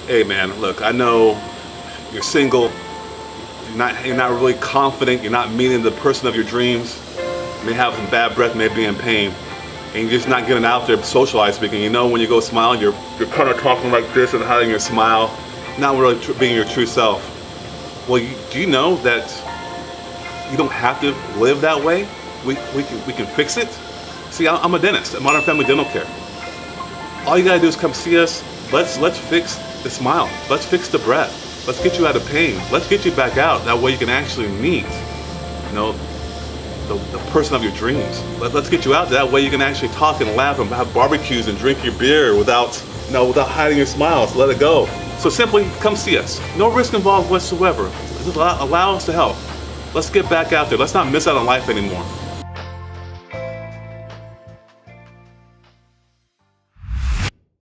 Hey man, look, I know you're single, you're not really confident, you're not meeting the person of your dreams, you may have some bad breath, may be in pain, and you're just not getting out there socializing speaking. You know when you go smile, you're kind of talking like this and hiding your smile, not really being your true self. Well, do you know that you don't have to live that way? We can fix it. See, I'm a dentist, a Modern Family Dental Care. All you gotta do is come see us. Let's fix the smile. Let's fix the breath. Let's get you out of pain. Let's get you back out. That way you can actually meet, the person of your dreams. Let's get you out. That way you can actually talk and laugh and have barbecues and drink your beer without hiding your smiles. Let it go. So simply come see us. No risk involved whatsoever. Just allow us to help. Let's get back out there. Let's not miss out on life anymore.